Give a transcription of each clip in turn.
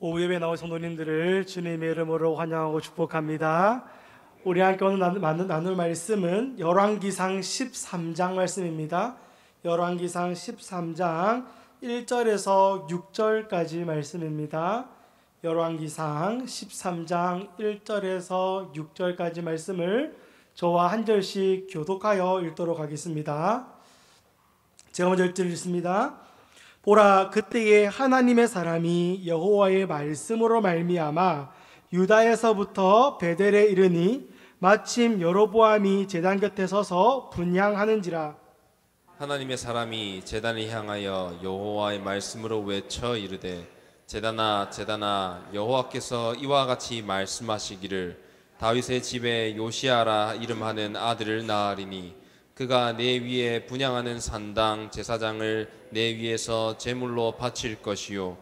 오후 예배 나온 성도님들을 주님의 이름으로 환영하고 축복합니다. 우리 함께 오늘 나눌 말씀은 열왕기상 13장 말씀입니다. 열왕기상 13장 1절에서 6절까지 말씀입니다. 열왕기상 13장 1절에서 6절까지 말씀을 저와 한 절씩 교독하여 읽도록 하겠습니다. 제가 먼저 1절 읽습니다. 보라, 그때에 하나님의 사람이 여호와의 말씀으로 말미암아 유다에서부터 베델에 이르니 마침 여로보암이 제단 곁에 서서 분향하는지라. 하나님의 사람이 제단을 향하여 여호와의 말씀으로 외쳐 이르되, 제단아 제단아, 여호와께서 이와 같이 말씀하시기를, 다윗의 집에 요시아라 이름하는 아들을 낳으리니 그가 내 위에 분향하는 산당 제사장을 내 위에서 제물로 바칠 것이요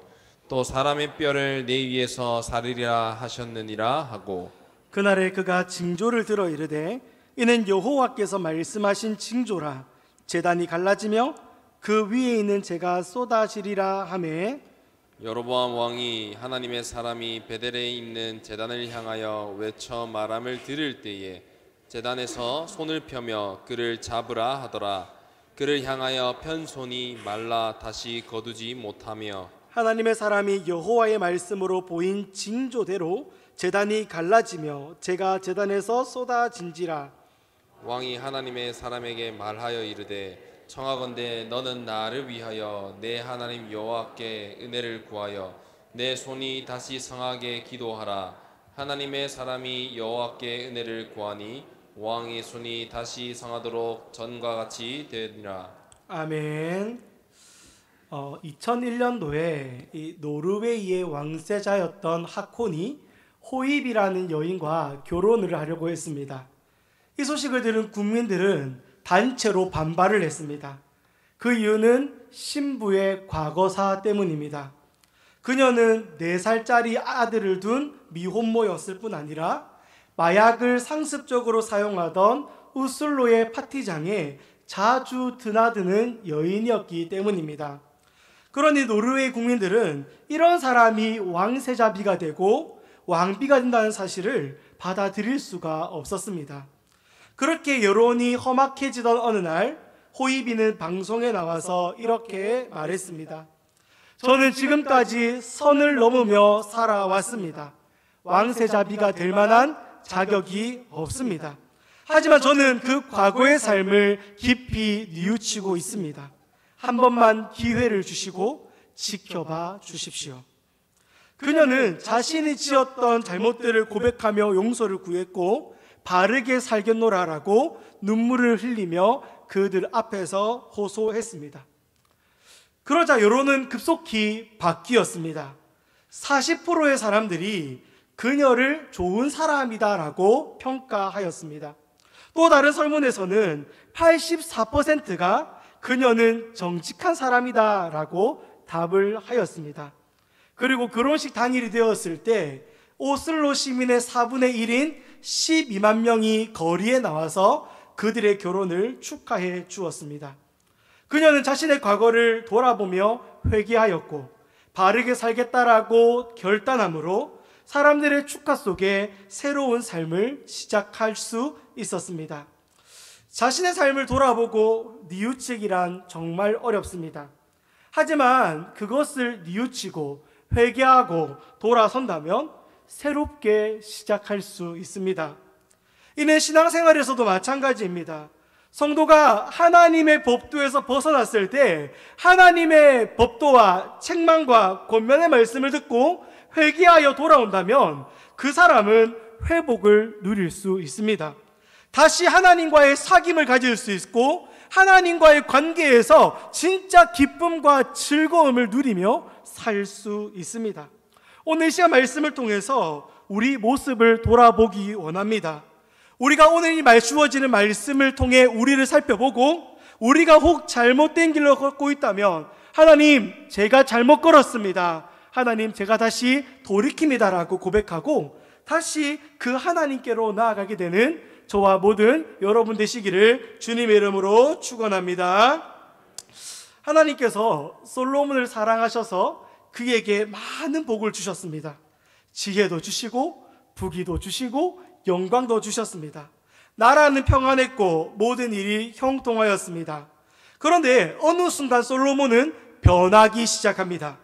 또 사람의 뼈를 내 위에서 사르리라 하셨느니라 하고, 그날에 그가 징조를 들어 이르되, 이는 여호와께서 말씀하신 징조라. 제단이 갈라지며 그 위에 있는 재가 쏟아지리라 하매, 여로보암 왕이 하나님의 사람이 베델에 있는 제단을 향하여 외쳐 말함을 들을 때에 제단에서 손을 펴며 그를 잡으라 하더라. 그를 향하여 편 손이 말라 다시 거두지 못하며, 하나님의 사람이 여호와의 말씀으로 보인 징조대로 제단이 갈라지며 재가 제단에서 쏟아진지라. 왕이 하나님의 사람에게 말하여 이르되, 청하건대 너는 나를 위하여 내 하나님 여호와께 은혜를 구하여 내 손이 다시 성하게 기도하라. 하나님의 사람이 여호와께 은혜를 구하니 왕의 손이 다시 성하도록 전과 같이 되니라. 아멘. 2001년도에 이 노르웨이의 왕세자였던 하콘이 호입이라는 여인과 결혼을 하려고 했습니다. 이 소식을 들은 국민들은 단체로 반발을 했습니다. 그 이유는 신부의 과거사 때문입니다. 그녀는 4살짜리 아들을 둔 미혼모였을 뿐 아니라 마약을 상습적으로 사용하던 우슬로의 파티장에 자주 드나드는 여인이었기 때문입니다. 그러니 노르웨이 국민들은 이런 사람이 왕세자비가 되고 왕비가 된다는 사실을 받아들일 수가 없었습니다. 그렇게 여론이 험악해지던 어느 날 호이비는 방송에 나와서 이렇게 말했습니다. 저는 지금까지 선을 넘으며 살아왔습니다. 왕세자비가 될 만한 자격이 없습니다. 하지만 저는 그 과거의 삶을 깊이 뉘우치고 있습니다. 한 번만 기회를 주시고 지켜봐 주십시오. 그녀는 자신이 지었던 잘못들을 고백하며 용서를 구했고 바르게 살겠노라라고 눈물을 흘리며 그들 앞에서 호소했습니다. 그러자 여론은 급속히 바뀌었습니다. 40%의 사람들이 그녀를 좋은 사람이다라고 평가하였습니다. 또 다른 설문에서는 84%가 그녀는 정직한 사람이다라고 답을 하였습니다. 그리고 결혼식 당일이 되었을 때 오슬로 시민의 4분의 1인 12만 명이 거리에 나와서 그들의 결혼을 축하해 주었습니다. 그녀는 자신의 과거를 돌아보며 회개하였고 바르게 살겠다라고 결단함으로 사람들의 축하 속에 새로운 삶을 시작할 수 있었습니다. 자신의 삶을 돌아보고 뉘우치기란 정말 어렵습니다. 하지만 그것을 뉘우치고 회개하고 돌아선다면 새롭게 시작할 수 있습니다. 이는 신앙생활에서도 마찬가지입니다. 성도가 하나님의 법도에서 벗어났을 때 하나님의 법도와 책망과 권면의 말씀을 듣고 회개하여 돌아온다면 그 사람은 회복을 누릴 수 있습니다. 다시 하나님과의 사귐을 가질 수 있고 하나님과의 관계에서 진짜 기쁨과 즐거움을 누리며 살 수 있습니다. 오늘 이 시간 말씀을 통해서 우리 모습을 돌아보기 원합니다. 우리가 오늘 주어지는 말씀을 통해 우리를 살펴보고 우리가 혹 잘못된 길로 걷고 있다면 하나님, 제가 잘못 걸었습니다. 하나님, 제가 다시 돌이킵니다라고 고백하고 다시 그 하나님께로 나아가게 되는 저와 모든 여러분 되시기를 주님의 이름으로 축원합니다. 하나님께서 솔로몬을 사랑하셔서 그에게 많은 복을 주셨습니다. 지혜도 주시고 부귀도 주시고 영광도 주셨습니다. 나라는 평안했고 모든 일이 형통하였습니다. 그런데 어느 순간 솔로몬은 변하기 시작합니다.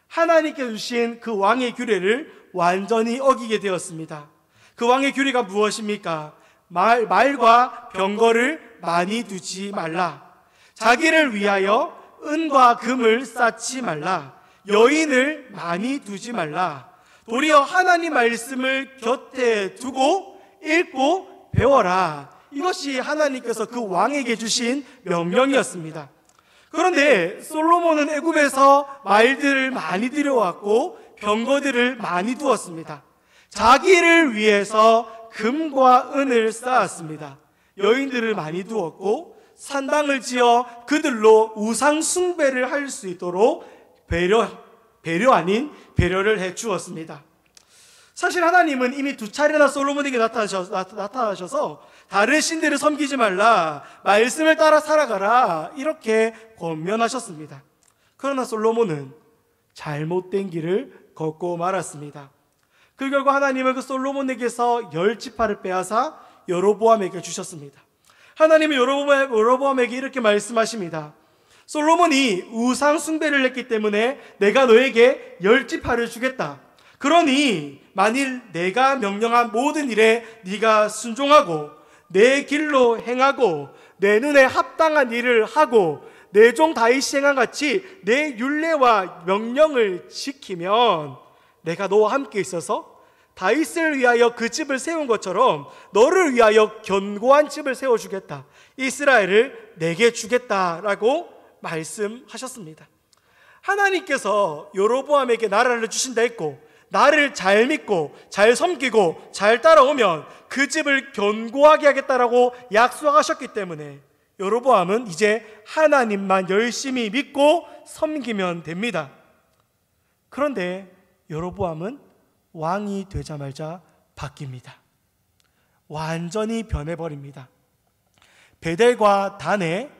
하나님께 주신 그 왕의 규례를 완전히 어기게 되었습니다. 그 왕의 규례가 무엇입니까? 말과 병거를 많이 두지 말라. 자기를 위하여 은과 금을 쌓지 말라. 여인을 많이 두지 말라. 도리어 하나님 말씀을 곁에 두고 읽고 배워라. 이것이 하나님께서 그 왕에게 주신 명령이었습니다. 그런데 솔로몬은 애굽에서 말들을 많이 들여왔고 병거들을 많이 두었습니다. 자기를 위해서 금과 은을 쌓았습니다. 여인들을 많이 두었고 산당을 지어 그들로 우상 숭배를 할 수 있도록 배려 아닌 배려를 해 주었습니다. 사실 하나님은 이미 2차례나 솔로몬에게 나타나셔서 다른 신들을 섬기지 말라, 말씀을 따라 살아가라, 이렇게 권면하셨습니다. 그러나 솔로몬은 잘못된 길을 걷고 말았습니다. 그 결과 하나님은 그 솔로몬에게서 10지파를 빼앗아 여로보암에게 주셨습니다. 하나님은 여로보암에게 이렇게 말씀하십니다. 솔로몬이 우상 숭배를 했기 때문에 내가 너에게 10지파를 주겠다. 그러니 만일 내가 명령한 모든 일에 네가 순종하고 내 길로 행하고 내 눈에 합당한 일을 하고 내 종 다윗이 행한 같이 내 율례와 명령을 지키면 내가 너와 함께 있어서 다윗을 위하여 그 집을 세운 것처럼 너를 위하여 견고한 집을 세워주겠다. 이스라엘을 내게 주겠다라고 말씀하셨습니다. 하나님께서 여로보암에게 나라를 주신다 했고 나를 잘 믿고 잘 섬기고 잘 따라오면 그 집을 견고하게 하겠다라고 약속하셨기 때문에 여로보암은 이제 하나님만 열심히 믿고 섬기면 됩니다. 그런데 여로보암은 왕이 되자마자 바뀝니다. 완전히 변해버립니다. 베델과 단에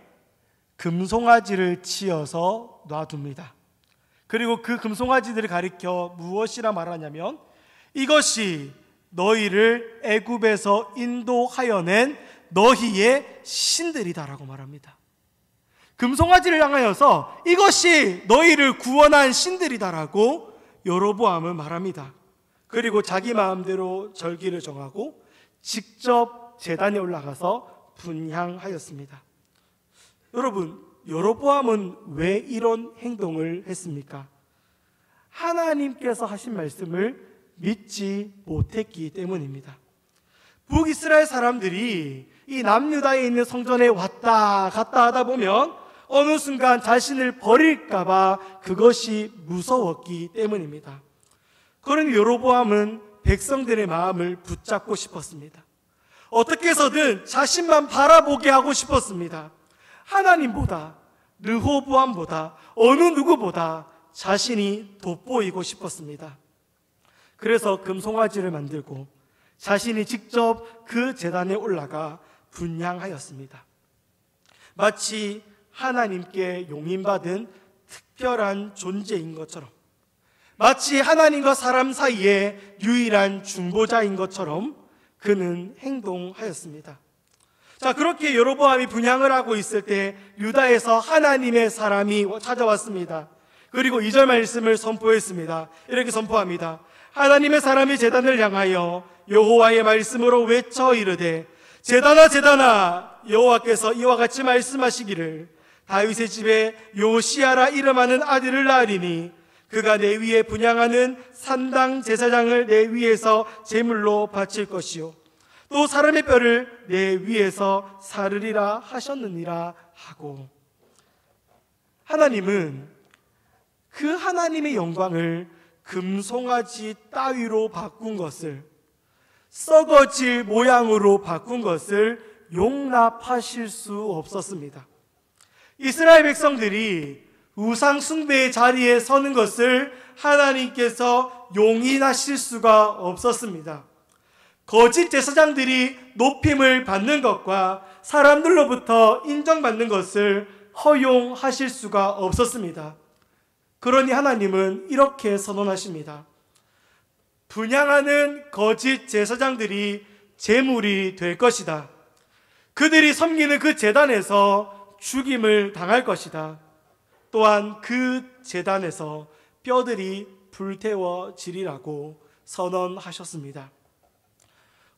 금송아지를 치어서 놔둡니다. 그리고 그 금송아지들을 가리켜 무엇이라 말하냐면 이것이 너희를 애굽에서 인도하여 낸 너희의 신들이다라고 말합니다. 금송아지를 향하여서 이것이 너희를 구원한 신들이다라고 여로보암은 말합니다. 그리고 자기 마음대로 절기를 정하고 직접 제단에 올라가서 분향하였습니다. 여러분, 여로보암은 왜 이런 행동을 했습니까? 하나님께서 하신 말씀을 믿지 못했기 때문입니다. 북이스라엘 사람들이 이 남유다에 있는 성전에 왔다 갔다 하다 보면 어느 순간 자신을 버릴까봐 그것이 무서웠기 때문입니다. 그러니 여로보암은 백성들의 마음을 붙잡고 싶었습니다. 어떻게 해서든 자신만 바라보게 하고 싶었습니다. 하나님보다, 르호보암보다, 어느 누구보다 자신이 돋보이고 싶었습니다. 그래서 금송아지를 만들고 자신이 직접 그 제단에 올라가 분향하였습니다. 마치 하나님께 용인받은 특별한 존재인 것처럼, 마치 하나님과 사람 사이에 유일한 중보자인 것처럼 그는 행동하였습니다. 자, 그렇게 여로보암이 분향을 하고 있을 때 유다에서 하나님의 사람이 찾아왔습니다. 그리고 2절 말씀을 선포했습니다. 이렇게 선포합니다. 하나님의 사람이 제단을 향하여 여호와의 말씀으로 외쳐 이르되 제단아 제단아 여호와께서 이와 같이 말씀하시기를 다윗의 집에 요시야라 이름하는 아들을 낳으리니 그가 내 위에 분향하는 산당 제사장을 내 위에서 제물로 바칠 것이요 또 사람의 뼈를 내 위에서 사르리라 하셨느니라 하고, 하나님은 그 하나님의 영광을 금송아지 따위로 바꾼 것을, 썩어질 모양으로 바꾼 것을 용납하실 수 없었습니다. 이스라엘 백성들이 우상 숭배의 자리에 서는 것을 하나님께서 용인하실 수가 없었습니다. 거짓 제사장들이 높임을 받는 것과 사람들로부터 인정받는 것을 허용하실 수가 없었습니다. 그러니 하나님은 이렇게 선언하십니다. 분향하는 거짓 제사장들이 제물이 될 것이다. 그들이 섬기는 그 제단에서 죽임을 당할 것이다. 또한 그 제단에서 뼈들이 불태워지리라고 선언하셨습니다.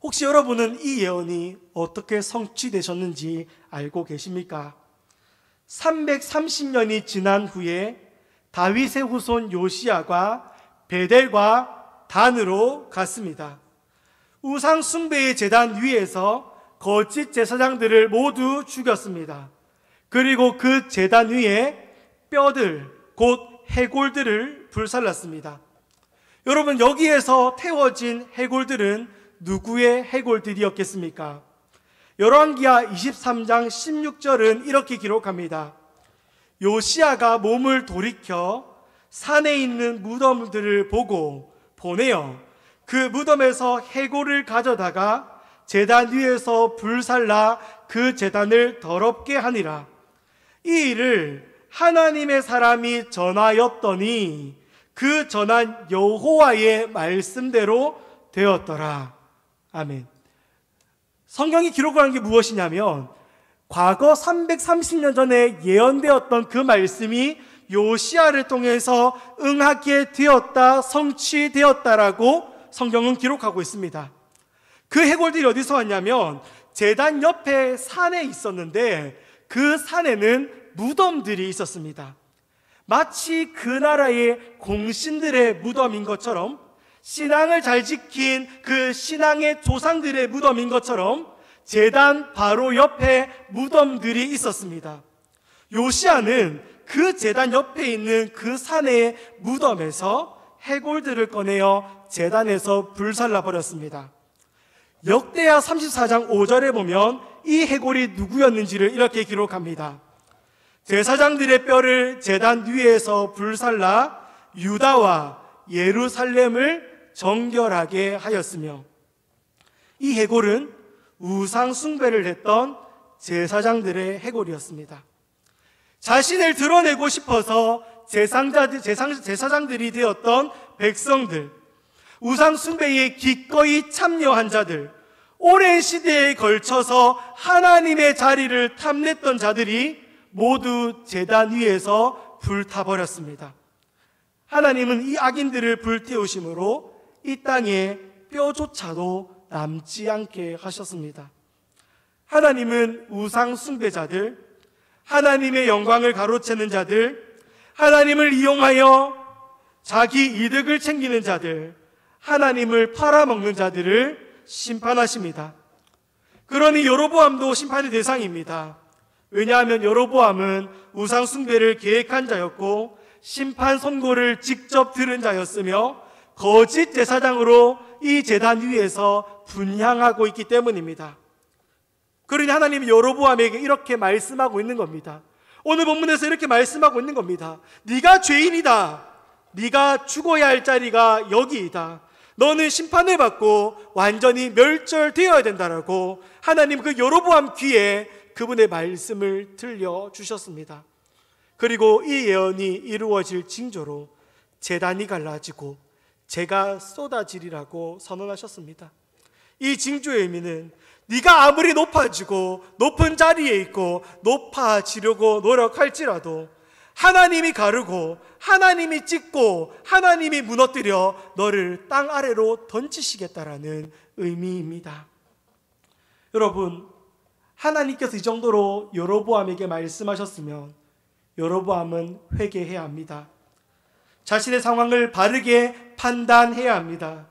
혹시 여러분은 이 예언이 어떻게 성취되셨는지 알고 계십니까? 330년이 지난 후에 다윗의 후손 요시야가 베델과 단으로 갔습니다. 우상 숭배의 제단 위에서 거짓 제사장들을 모두 죽였습니다. 그리고 그 제단 위에 뼈들, 곧 해골들을 불살랐습니다. 여러분, 여기에서 태워진 해골들은 누구의 해골들이었겠습니까? 열왕기하 23장 16절은 이렇게 기록합니다. 요시야가 몸을 돌이켜 산에 있는 무덤들을 보고 보내어 그 무덤에서 해골을 가져다가 제단 위에서 불살라 그 제단을 더럽게 하니라. 이 일을 하나님의 사람이 전하였더니 그 전한 여호와의 말씀대로 되었더라. 아멘. 성경이 기록한 게 무엇이냐면 과거 330년 전에 예언되었던 그 말씀이 요시야를 통해서 응하게 되었다, 성취되었다라고 성경은 기록하고 있습니다. 그 해골들이 어디서 왔냐면 제단 옆에 산에 있었는데 그 산에는 무덤들이 있었습니다. 마치 그 나라의 공신들의 무덤인 것처럼, 신앙을 잘 지킨 그 신앙의 조상들의 무덤인 것처럼 제단 바로 옆에 무덤들이 있었습니다. 요시야는 그 제단 옆에 있는 그 산의 무덤에서 해골들을 꺼내어 제단에서 불살라 버렸습니다. 역대하 34장 5절에 보면 이 해골이 누구였는지를 이렇게 기록합니다. 제사장들의 뼈를 제단 위에서 불살라 유다와 예루살렘을 정결하게 하였으며, 이 해골은 우상 숭배를 했던 제사장들의 해골이었습니다. 자신을 드러내고 싶어서 제사장들이 되었던 백성들, 우상 숭배에 기꺼이 참여한 자들, 오랜 시대에 걸쳐서 하나님의 자리를 탐냈던 자들이 모두 제단 위에서 불타버렸습니다. 하나님은 이 악인들을 불태우심으로 이 땅에 뼈조차도 남지 않게 하셨습니다. 하나님은 우상 숭배자들, 하나님의 영광을 가로채는 자들, 하나님을 이용하여 자기 이득을 챙기는 자들, 하나님을 팔아먹는 자들을 심판하십니다. 그러니 여로보암도 심판의 대상입니다. 왜냐하면 여로보암은 우상 숭배를 계획한 자였고 심판 선고를 직접 들은 자였으며 거짓 제사장으로 이 제단 위에서 분향하고 있기 때문입니다. 그러니 하나님이 여로보암에게 이렇게 말씀하고 있는 겁니다. 오늘 본문에서 이렇게 말씀하고 있는 겁니다. 네가 죄인이다. 네가 죽어야 할 자리가 여기이다. 너는 심판을 받고 완전히 멸절되어야 된다라고 하나님 그 여로보암 귀에 그분의 말씀을 들려주셨습니다. 그리고 이 예언이 이루어질 징조로 제단이 갈라지고 재가 쏟아지리라고 선언하셨습니다. 이 징조의 의미는 네가 아무리 높아지고 높은 자리에 있고 높아지려고 노력할지라도 하나님이 가르고 하나님이 찢고 하나님이 무너뜨려 너를 땅 아래로 던지시겠다라는 의미입니다. 여러분, 하나님께서 이 정도로 여로보암에게 말씀하셨으면 여로보암은 회개해야 합니다. 자신의 상황을 바르게 판단해야 합니다.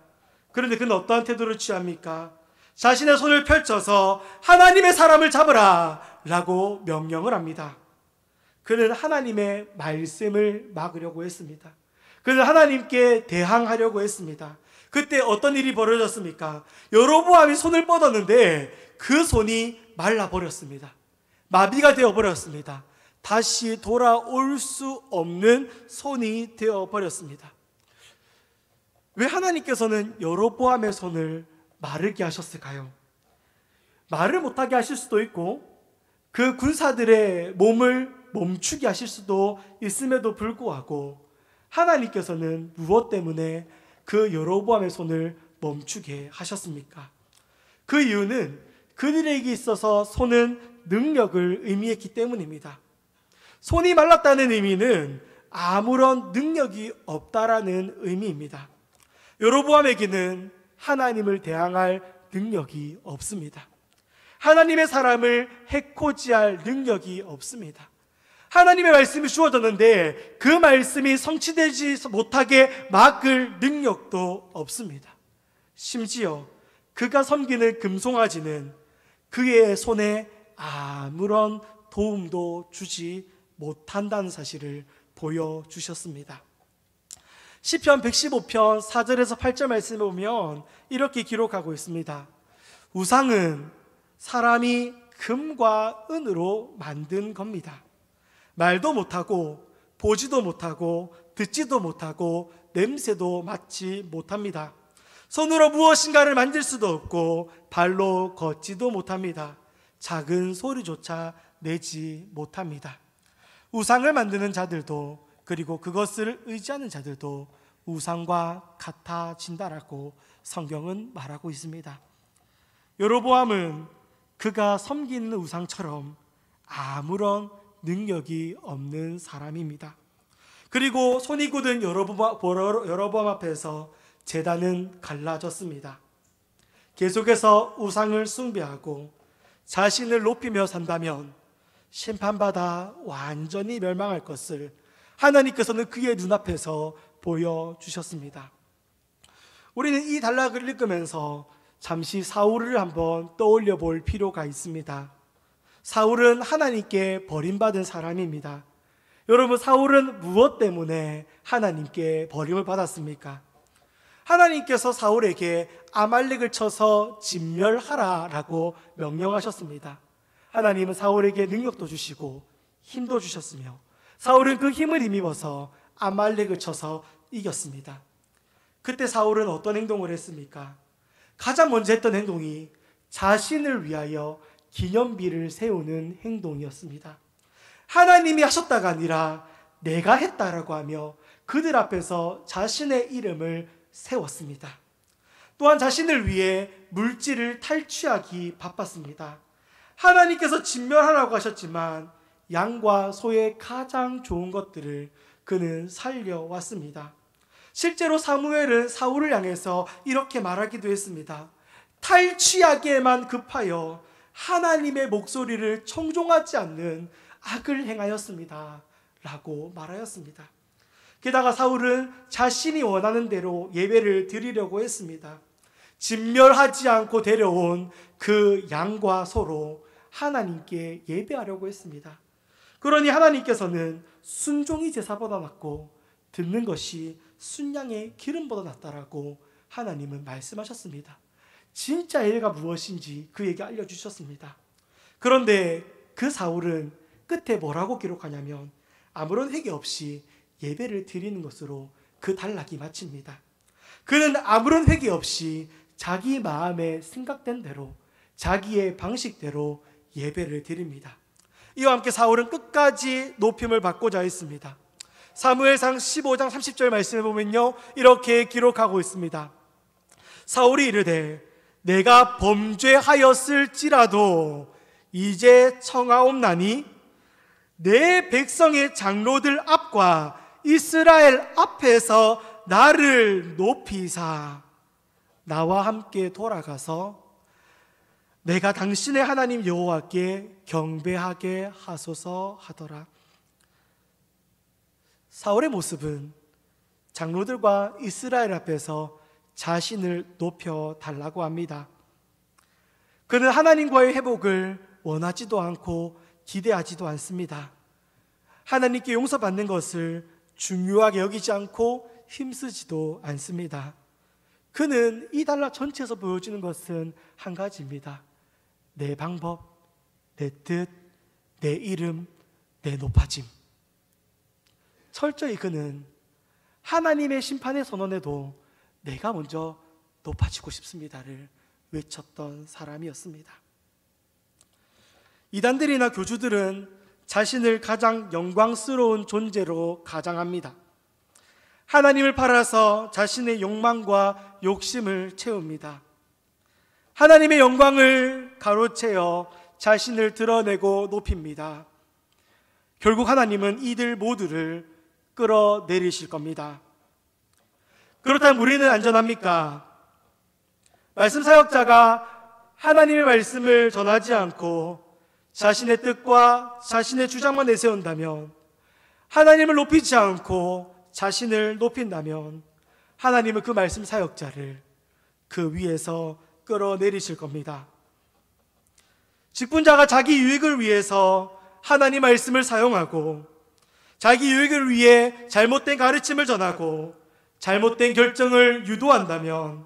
그런데 그는 어떠한 태도를 취합니까? 자신의 손을 펼쳐서 하나님의 사람을 잡으라 라고 명령을 합니다. 그는 하나님의 말씀을 막으려고 했습니다. 그는 하나님께 대항하려고 했습니다. 그때 어떤 일이 벌어졌습니까? 여로보암이 손을 뻗었는데 그 손이 말라버렸습니다. 마비가 되어버렸습니다. 다시 돌아올 수 없는 손이 되어버렸습니다. 왜 하나님께서는 여로보암의 손을 마르게 하셨을까요? 말을 못하게 하실 수도 있고 그 군사들의 몸을 멈추게 하실 수도 있음에도 불구하고 하나님께서는 무엇 때문에 그 여로보암의 손을 멈추게 하셨습니까? 그 이유는 그들에게 있어서 손은 능력을 의미했기 때문입니다. 손이 말랐다는 의미는 아무런 능력이 없다라는 의미입니다. 여로보암에게는 하나님을 대항할 능력이 없습니다. 하나님의 사람을 해코지할 능력이 없습니다. 하나님의 말씀이 주어졌는데 그 말씀이 성취되지 못하게 막을 능력도 없습니다. 심지어 그가 섬기는 금송아지는 그의 손에 아무런 도움도 주지 못한다는 사실을 보여주셨습니다. 시편 115편 4절에서 8절 말씀을 보면 이렇게 기록하고 있습니다. 우상은 사람이 금과 은으로 만든 겁니다. 말도 못하고 보지도 못하고 듣지도 못하고 냄새도 맡지 못합니다. 손으로 무엇인가를 만질 수도 없고 발로 걷지도 못합니다. 작은 소리조차 내지 못합니다. 우상을 만드는 자들도 그리고 그것을 의지하는 자들도 우상과 같아진다라고 성경은 말하고 있습니다. 여로보암은 그가 섬기는 우상처럼 아무런 능력이 없는 사람입니다. 그리고 손이 굳은 여로보암 앞에서 제단은 갈라졌습니다. 계속해서 우상을 숭배하고 자신을 높이며 산다면 심판받아 완전히 멸망할 것을 하나님께서는 그의 눈앞에서 보여주셨습니다. 우리는 이 단락을 읽으면서 잠시 사울을 한번 떠올려 볼 필요가 있습니다. 사울은 하나님께 버림받은 사람입니다. 여러분, 사울은 무엇 때문에 하나님께 버림을 받았습니까? 하나님께서 사울에게 아말렉을 쳐서 진멸하라라고 명령하셨습니다. 하나님은 사울에게 능력도 주시고 힘도 주셨으며 사울은 그 힘을 힘입어서 아말렉을 쳐서 이겼습니다. 그때 사울은 어떤 행동을 했습니까? 가장 먼저 했던 행동이 자신을 위하여 기념비를 세우는 행동이었습니다. 하나님이 하셨다가 아니라 내가 했다라고 하며 그들 앞에서 자신의 이름을 세웠습니다. 또한 자신을 위해 물질을 탈취하기 바빴습니다. 하나님께서 진멸하라고 하셨지만 양과 소의 가장 좋은 것들을 그는 살려왔습니다. 실제로 사무엘은 사울을 향해서 이렇게 말하기도 했습니다. 탈취하기에만 급하여 하나님의 목소리를 청종하지 않는 악을 행하였습니다 라고 말하였습니다. 게다가 사울은 자신이 원하는 대로 예배를 드리려고 했습니다. 진멸하지 않고 데려온 그 양과 소로 하나님께 예배하려고 했습니다. 그러니 하나님께서는 순종이 제사보다 낫고 듣는 것이 순양의 기름보다 낫다라고 하나님은 말씀하셨습니다. 진짜 예배가 무엇인지 그에게 알려주셨습니다. 그런데 그 사울은 끝에 뭐라고 기록하냐면 아무런 회개 없이 예배를 드리는 것으로 그 단락이 마칩니다. 그는 아무런 회개 없이 자기 마음에 생각된 대로 자기의 방식대로 예배를 드립니다. 이와 함께 사울은 끝까지 높임을 받고자 했습니다. 사무엘상 15장 30절 말씀에 보면요, 이렇게 기록하고 있습니다. 사울이 이르되 내가 범죄하였을지라도 이제 청하옵나니 내 백성의 장로들 앞과 이스라엘 앞에서 나를 높이사 나와 함께 돌아가서 내가 당신의 하나님 여호와께 경배하게 하소서 하더라. 사울의 모습은 장로들과 이스라엘 앞에서 자신을 높여달라고 합니다. 그는 하나님과의 회복을 원하지도 않고 기대하지도 않습니다. 하나님께 용서받는 것을 중요하게 여기지 않고 힘쓰지도 않습니다. 그는 이 단락 전체에서 보여주는 것은 한 가지입니다. 내 방법, 내 뜻, 내 이름, 내 높아짐. 철저히 그는 하나님의 심판의 선언에도 내가 먼저 높아지고 싶습니다를 외쳤던 사람이었습니다. 이단들이나 교주들은 자신을 가장 영광스러운 존재로 가장합니다. 하나님을 팔아서 자신의 욕망과 욕심을 채웁니다. 하나님의 영광을 가로채어 자신을 드러내고 높입니다. 결국 하나님은 이들 모두를 끌어내리실 겁니다. 그렇다면 우리는 안전합니까? 말씀 사역자가 하나님의 말씀을 전하지 않고 자신의 뜻과 자신의 주장만 내세운다면, 하나님을 높이지 않고 자신을 높인다면 하나님은 그 말씀 사역자를 그 위에서 끌어내리실 겁니다. 직분자가 자기 유익을 위해서 하나님 말씀을 사용하고 자기 유익을 위해 잘못된 가르침을 전하고 잘못된 결정을 유도한다면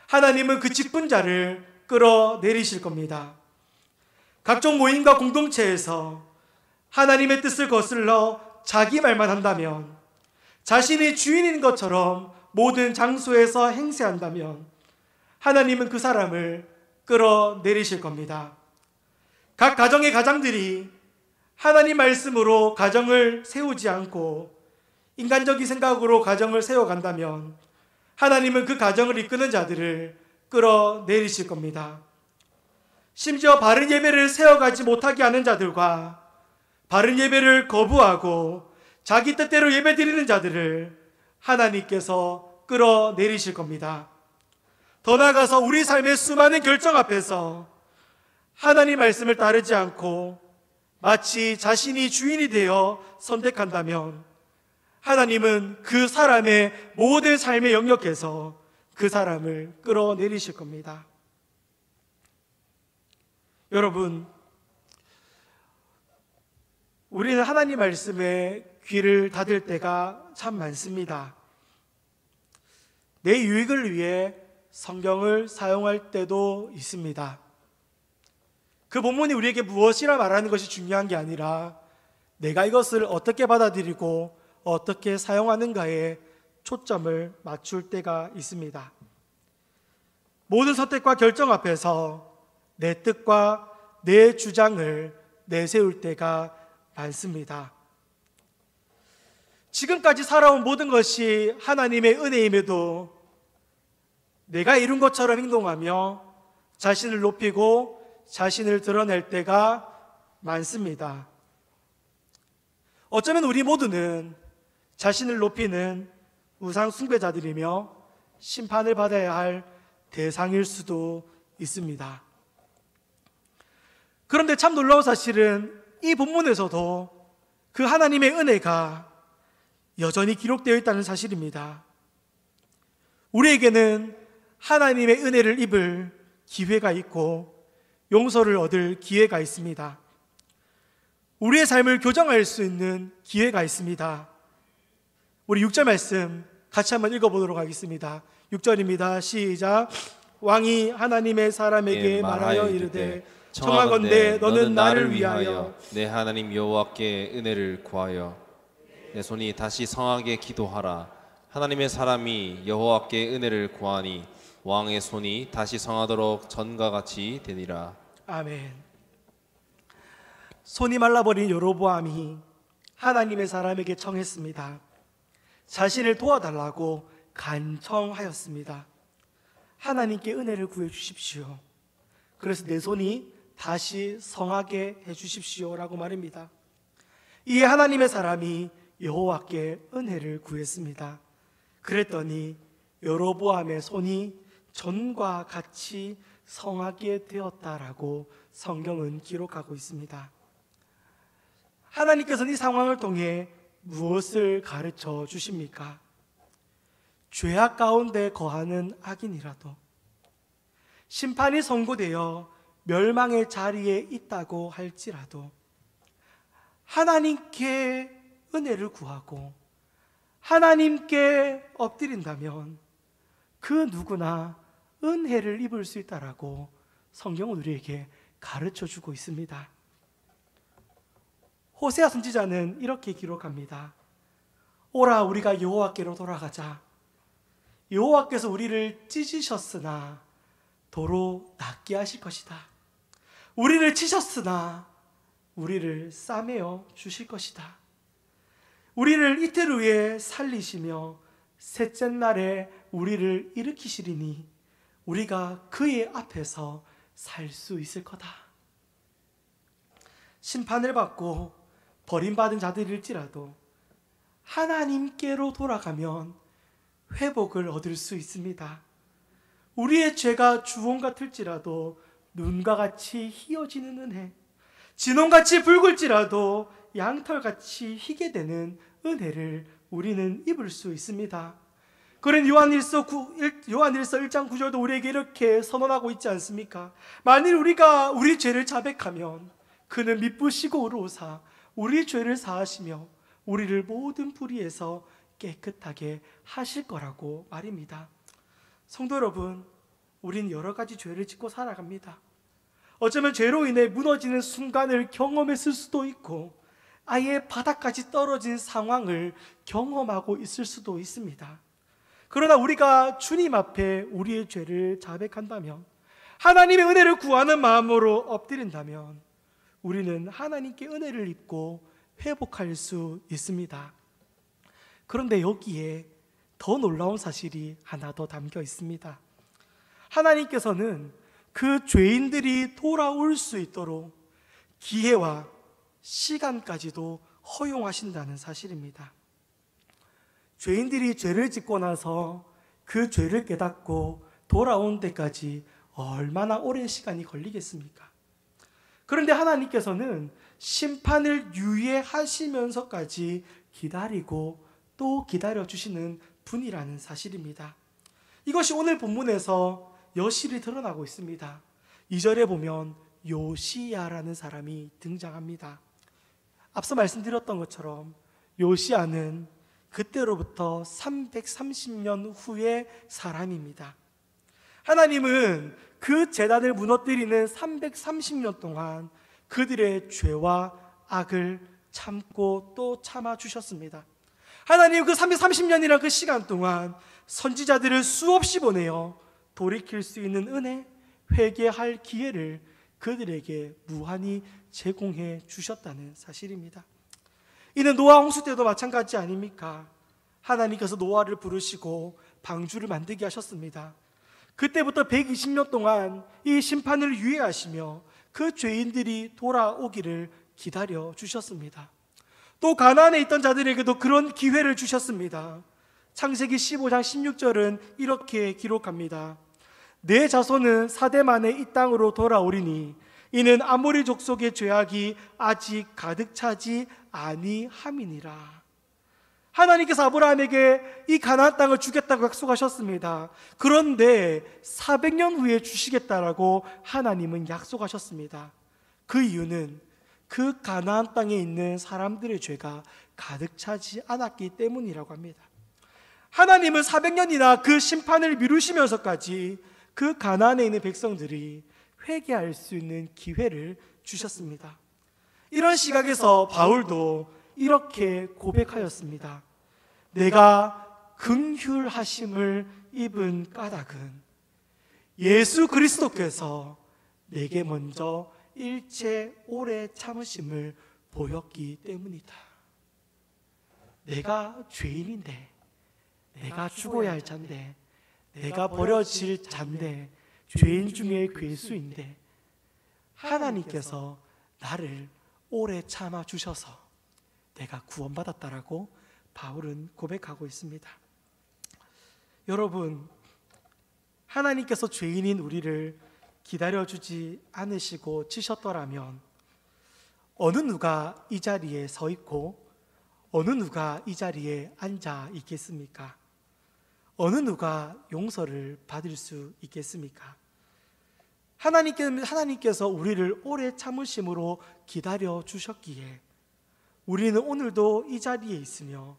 하나님은 그 직분자를 끌어내리실 겁니다. 각종 모임과 공동체에서 하나님의 뜻을 거슬러 자기 말만 한다면, 자신이 주인인 것처럼 모든 장소에서 행세한다면 하나님은 그 사람을 끌어내리실 겁니다. 각 가정의 가장들이 하나님 말씀으로 가정을 세우지 않고 인간적인 생각으로 가정을 세워간다면 하나님은 그 가정을 이끄는 자들을 끌어내리실 겁니다. 심지어 바른 예배를 세워가지 못하게 하는 자들과 바른 예배를 거부하고 자기 뜻대로 예배 드리는 자들을 하나님께서 끌어내리실 겁니다. 더 나아가서 우리 삶의 수많은 결정 앞에서 하나님 말씀을 따르지 않고 마치 자신이 주인이 되어 선택한다면 하나님은 그 사람의 모든 삶의 영역에서 그 사람을 끌어내리실 겁니다. 여러분, 우리는 하나님 말씀에 귀를 닫을 때가 참 많습니다. 내 유익을 위해 성경을 사용할 때도 있습니다. 그 본문이 우리에게 무엇이라 말하는 것이 중요한 게 아니라 내가 이것을 어떻게 받아들이고 어떻게 사용하는가에 초점을 맞출 때가 있습니다. 모든 선택과 결정 앞에서 내 뜻과 내 주장을 내세울 때가 많습니다. 지금까지 살아온 모든 것이 하나님의 은혜임에도 내가 이룬 것처럼 행동하며 자신을 높이고 자신을 드러낼 때가 많습니다. 어쩌면 우리 모두는 자신을 높이는 우상 숭배자들이며 심판을 받아야 할 대상일 수도 있습니다. 그런데 참 놀라운 사실은 이 본문에서도 그 하나님의 은혜가 여전히 기록되어 있다는 사실입니다. 우리에게는 하나님의 은혜를 입을 기회가 있고 용서를 얻을 기회가 있습니다. 우리의 삶을 교정할 수 있는 기회가 있습니다. 우리 6절 말씀 같이 한번 읽어보도록 하겠습니다. 6절입니다. 시작. 왕이 하나님의 사람에게 말하여 이르되 청하건대 너는 나를 위하여 내 하나님 여호와께 은혜를 구하여 내 손이 다시 성하게 기도하라. 하나님의 사람이 여호와께 은혜를 구하니 왕의 손이 다시 성하도록 전과 같이 되리라. 아멘. 손이 말라버린 여로보암이 하나님의 사람에게 청했습니다. 자신을 도와달라고 간청하였습니다. 하나님께 은혜를 구해 주십시오. 그래서 내 손이 다시 성하게 해 주십시오라고 말입니다. 이에 하나님의 사람이 여호와께 은혜를 구했습니다. 그랬더니 여로보암의 손이 전과 같이 성하게 되었다라고 성경은 기록하고 있습니다. 하나님께서는 이 상황을 통해 무엇을 가르쳐 주십니까? 죄악 가운데 거하는 악인이라도 심판이 선고되어 멸망의 자리에 있다고 할지라도 하나님께 은혜를 구하고 하나님께 엎드린다면 그 누구나 은혜를 입을 수 있다라고 성경은 우리에게 가르쳐 주고 있습니다. 호세아 선지자는 이렇게 기록합니다. 오라 우리가 여호와께로 돌아가자. 여호와께서 우리를 찢으셨으나 도로 낫게 하실 것이다. 우리를 치셨으나 우리를 싸매어 주실 것이다. 우리를 이틀 후에 살리시며 셋째 날에 우리를 일으키시리니 우리가 그의 앞에서 살 수 있을 거다. 심판을 받고 버림받은 자들일지라도 하나님께로 돌아가면 회복을 얻을 수 있습니다. 우리의 죄가 주홍 같을지라도 눈과 같이 희어지는 은혜, 진홍같이 붉을지라도 양털같이 희게 되는 은혜를 우리는 입을 수 있습니다. 그런 요한일서 1장 9절도 우리에게 이렇게 선언하고 있지 않습니까? 만일 우리가 우리 죄를 자백하면 그는 미쁘시고 의로우사 우리 죄를 사하시며 우리를 모든 불의에서 깨끗하게 하실 거라고 말입니다. 성도 여러분, 우린 여러 가지 죄를 짓고 살아갑니다. 어쩌면 죄로 인해 무너지는 순간을 경험했을 수도 있고 아예 바닥까지 떨어진 상황을 경험하고 있을 수도 있습니다. 그러나 우리가 주님 앞에 우리의 죄를 자백한다면, 하나님의 은혜를 구하는 마음으로 엎드린다면 우리는 하나님께 은혜를 입고 회복할 수 있습니다. 그런데 여기에 더 놀라운 사실이 하나 더 담겨 있습니다. 하나님께서는 그 죄인들이 돌아올 수 있도록 기회와 시간까지도 허용하신다는 사실입니다. 죄인들이 죄를 짓고 나서 그 죄를 깨닫고 돌아온 데까지 얼마나 오랜 시간이 걸리겠습니까? 그런데 하나님께서는 심판을 유예하시면서까지 기다리고 또 기다려주시는 분이라는 사실입니다. 이것이 오늘 본문에서 여실히 드러나고 있습니다. 2절에 보면 요시야라는 사람이 등장합니다. 앞서 말씀드렸던 것처럼 요시야는 그때로부터 330년 후의 사람입니다. 하나님은 그 제단을 무너뜨리는 330년 동안 그들의 죄와 악을 참고 또 참아주셨습니다. 하나님 그 330년이라는 그 시간 동안 선지자들을 수없이 보내어 돌이킬 수 있는 은혜, 회개할 기회를 그들에게 무한히 제공해 주셨다는 사실입니다. 이는 노아 홍수 때도 마찬가지 아닙니까? 하나님께서 노아를 부르시고 방주를 만들게 하셨습니다. 그때부터 120년 동안 이 심판을 유예하시며 그 죄인들이 돌아오기를 기다려 주셨습니다. 또 가나안에 있던 자들에게도 그런 기회를 주셨습니다. 창세기 15장 16절은 이렇게 기록합니다. 내 자손은 4대 만에 이 땅으로 돌아오리니 이는 아모리 족속의 죄악이 아직 가득 차지 아니함이니라. 하나님께서 아브라함에게 이 가나안 땅을 주겠다고 약속하셨습니다. 그런데 400년 후에 주시겠다라고 하나님은 약속하셨습니다. 그 이유는 그 가나안 땅에 있는 사람들의 죄가 가득 차지 않았기 때문이라고 합니다. 하나님은 400년이나 그 심판을 미루시면서까지 그 가나안에 있는 백성들이 회개할 수 있는 기회를 주셨습니다. 이런 시각에서 바울도 이렇게 고백하였습니다. 내가 긍휼하심을 입은 까닭은 예수 그리스도께서 내게 먼저 일체 오래 참으심을 보였기 때문이다. 내가 죄인인데, 내가 죽어야 할 자인데, 내가 버려질 자인데, 죄인 중에 괴수인데 하나님께서 나를 오래 참아 주셔서 내가 구원받았다라고 바울은 고백하고 있습니다. 여러분, 하나님께서 죄인인 우리를 기다려주지 않으시고 치셨더라면 어느 누가 이 자리에 서 있고 어느 누가 이 자리에 앉아 있겠습니까? 어느 누가 용서를 받을 수 있겠습니까? 하나님께서 우리를 오래 참으심으로 기다려 주셨기에 우리는 오늘도 이 자리에 있으며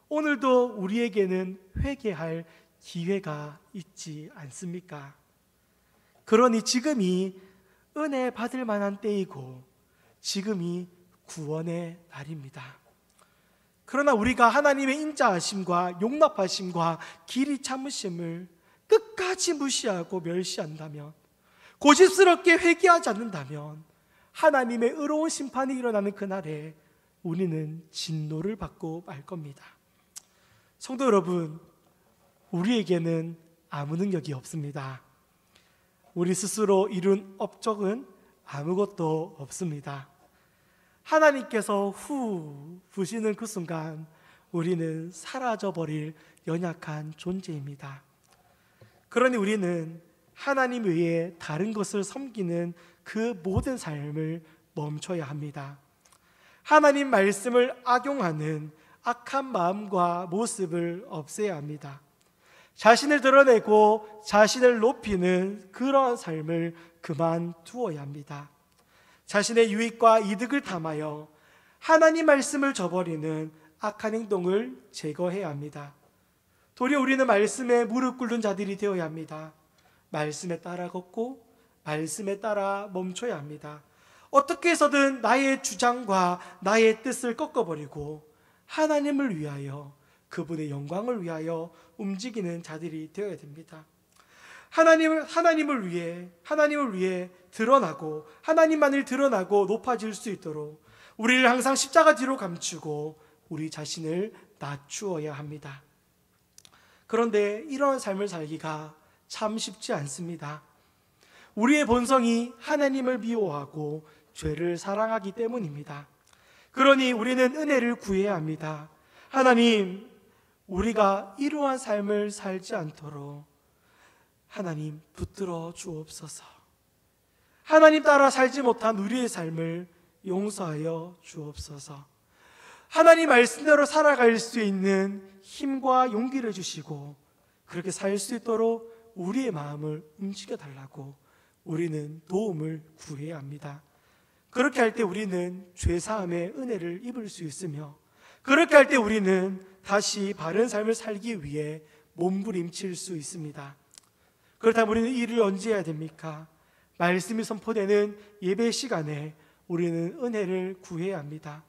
오늘도 우리에게는 회개할 기회가 있지 않습니까? 그러니 지금이 은혜 받을 만한 때이고 지금이 구원의 날입니다. 그러나 우리가 하나님의 인자하심과 용납하심과 길이 참으심을 끝까지 무시하고 멸시한다면, 고집스럽게 회개하지 않는다면 하나님의 의로운 심판이 일어나는 그날에 우리는 진노를 받고 말 겁니다. 성도 여러분, 우리에게는 아무 능력이 없습니다. 우리 스스로 이룬 업적은 아무것도 없습니다. 하나님께서 후 부시는 그 순간 우리는 사라져버릴 연약한 존재입니다. 그러니 우리는 하나님 외에 다른 것을 섬기는 그 모든 삶을 멈춰야 합니다. 하나님 말씀을 악용하는 악한 마음과 모습을 없애야 합니다. 자신을 드러내고 자신을 높이는 그런 삶을 그만두어야 합니다. 자신의 유익과 이득을 담하여 하나님 말씀을 저버리는 악한 행동을 제거해야 합니다. 도리어 우리는 말씀에 무릎 꿇는 자들이 되어야 합니다. 말씀에 따라 걷고 말씀에 따라 멈춰야 합니다. 어떻게 해서든 나의 주장과 나의 뜻을 꺾어버리고 하나님을 위하여, 그분의 영광을 위하여 움직이는 자들이 되어야 됩니다. 하나님을 위해 드러나고 하나님만을 드러나고 높아질 수 있도록 우리를 항상 십자가 뒤로 감추고 우리 자신을 낮추어야 합니다. 그런데 이런 삶을 살기가 참 쉽지 않습니다. 우리의 본성이 하나님을 미워하고 죄를 사랑하기 때문입니다. 그러니 우리는 은혜를 구해야 합니다. 하나님, 우리가 이러한 삶을 살지 않도록 하나님 붙들어 주옵소서. 하나님 따라 살지 못한 우리의 삶을 용서하여 주옵소서. 하나님 말씀대로 살아갈 수 있는 힘과 용기를 주시고 그렇게 살 수 있도록 우리의 마음을 움직여 달라고 우리는 도움을 구해야 합니다. 그렇게 할 때 우리는 죄사함의 은혜를 입을 수 있으며, 그렇게 할 때 우리는 다시 바른 삶을 살기 위해 몸부림칠 수 있습니다. 그렇다면 우리는 이 일을 언제 해야 됩니까? 말씀이 선포되는 예배 시간에 우리는 은혜를 구해야 합니다.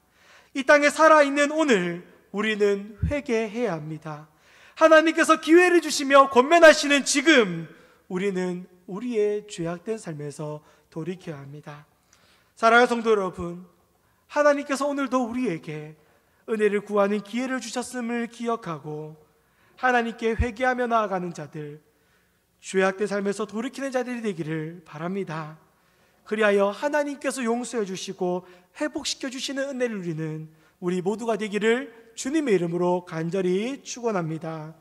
이 땅에 살아있는 오늘 우리는 회개해야 합니다. 하나님께서 기회를 주시며 권면하시는 지금 우리는 우리의 죄악된 삶에서 돌이켜야 합니다. 사랑하는 성도 여러분, 하나님께서 오늘도 우리에게 은혜를 구하는 기회를 주셨음을 기억하고 하나님께 회개하며 나아가는 자들, 죄악된 삶에서 돌이키는 자들이 되기를 바랍니다. 그리하여 하나님께서 용서해 주시고 회복시켜 주시는 은혜를 누리는 우리 모두가 되기를 주님의 이름으로 간절히 축원합니다.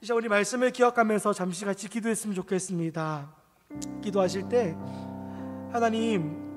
이제 우리 말씀을 기억하면서 잠시 같이 기도했으면 좋겠습니다. 기도하실 때 하나님,